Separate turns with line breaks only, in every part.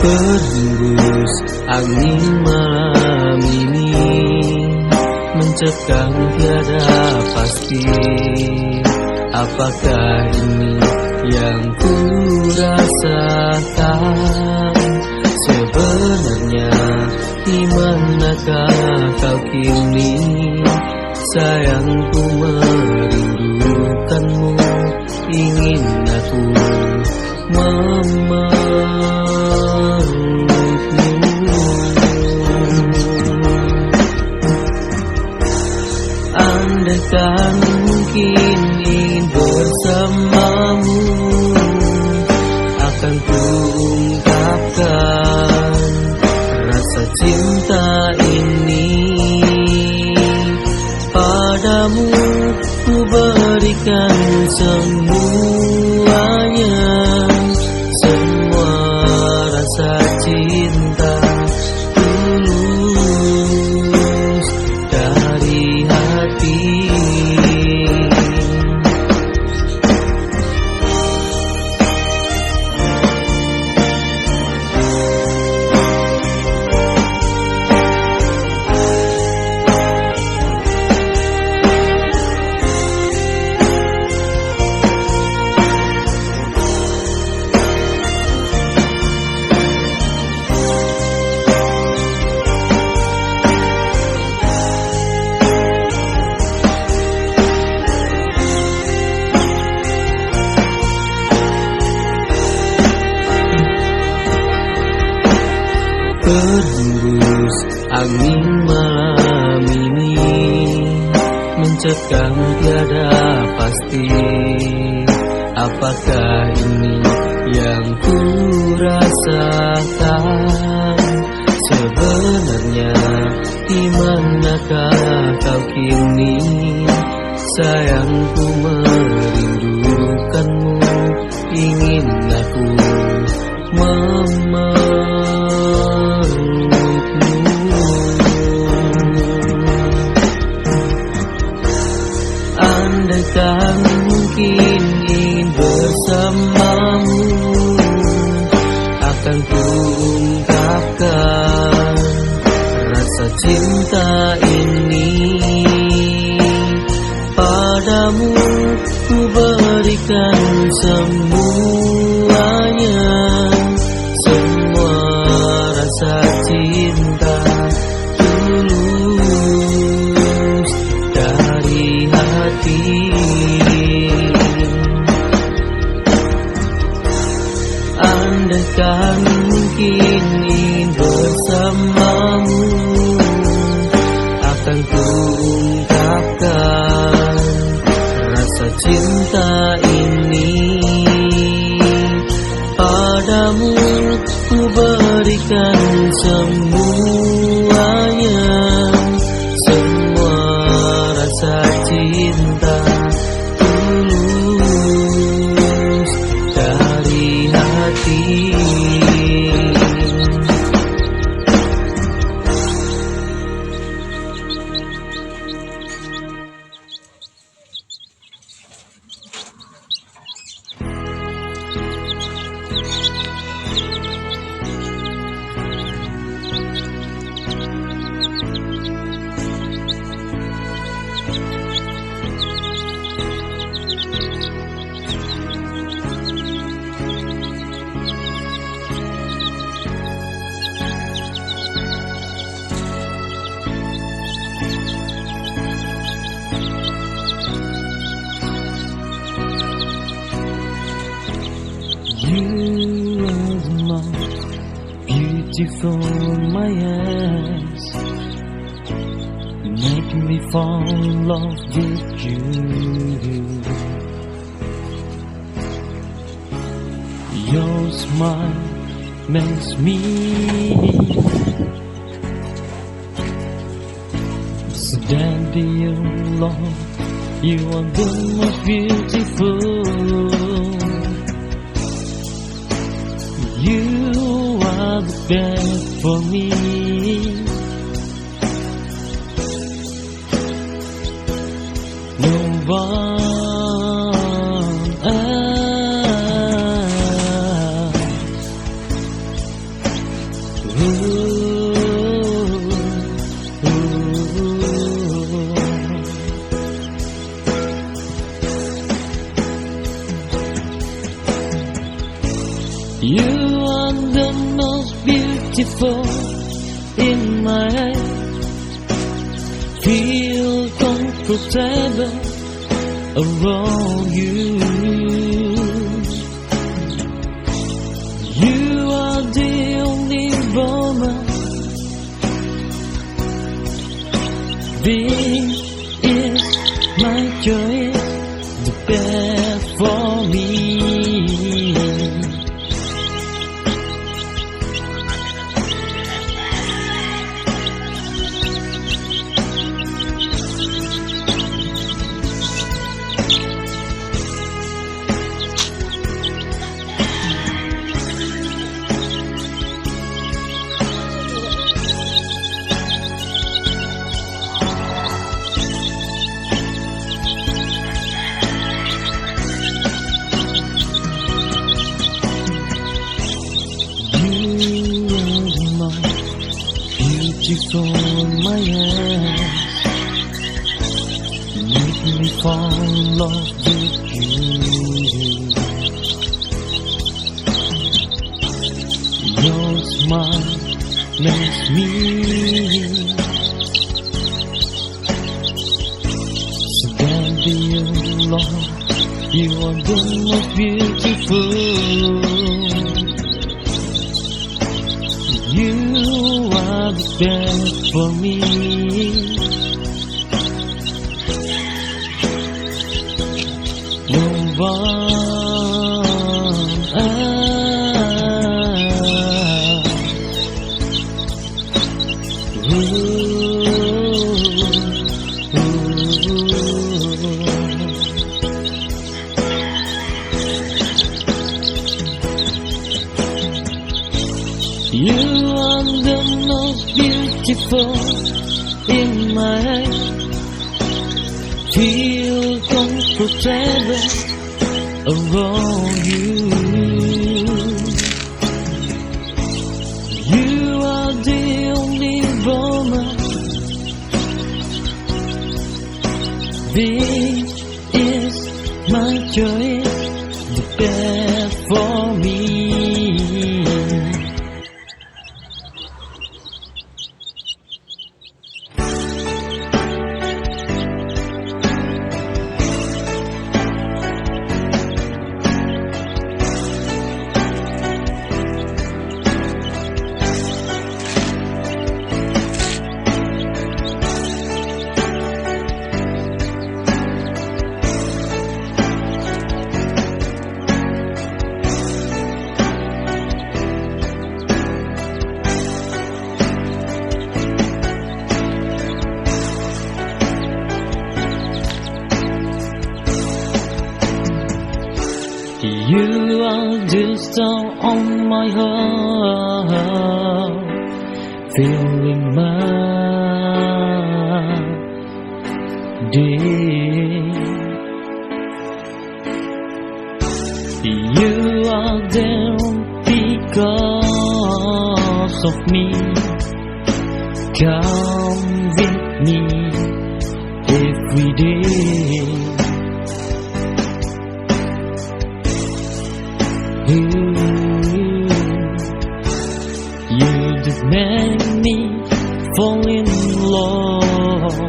Berhembus angin malam ini mencekam tiada pasti. Apakah ini yang ku rasakan? Sebenarnya di manakah kau kini? Sayangku merindukanmu, ingin aku memelukmu. Andaikan mungkin ingin bersamamu, akan ku ungkapkan rasa cinta ini padamu. Ku berikan semuanya, semua rasa cinta tulus dari hati. Berhembus angin malam ini mencekam tiada pasti. Apakah ini yang ku rasakan? Sebenarnya di manakah kau kini? Sayangku merindukanmu, ingin aku memelukmu. Andaikan mungkin ingin bersamamu, akan ku ungkapkan rasa cinta ini padamu. Ku berikan semuanya, semua rasa cinta tulus dari hati. Andaikan mungkin ingin bersamamu, akan ku ungkapkan rasa cinta ini padamu. Ku berikan semuanya, semua rasa cinta tulus dari hati. You are the most beautiful in my eyes, make me fall in love with you. Your smile makes me so dandy, you love. You are the most beautiful. You are the best for me. No one else You are the most beautiful in my eyes. Feel comfortable around you. You are the only woman. Being is my choice, the best for me. Beautiful in my eyes, make me fall in love with you. Your smile makes me so daddy, Lord, you are the most beautiful. You are the best for me. No one You are the most beautiful in my eyes. Feel comfortable around you. You are the only woman. This is my choice, the best for me. You are the star on my heart, filling my day. You are there because of me. Come with me every day. You just made me fall in love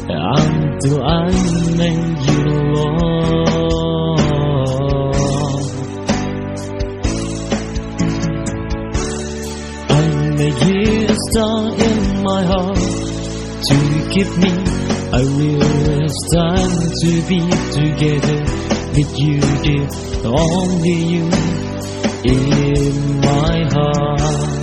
until I made you love. I made you a star in my heart to keep me. I will it's time to be together with you, dear. Only you in my heart.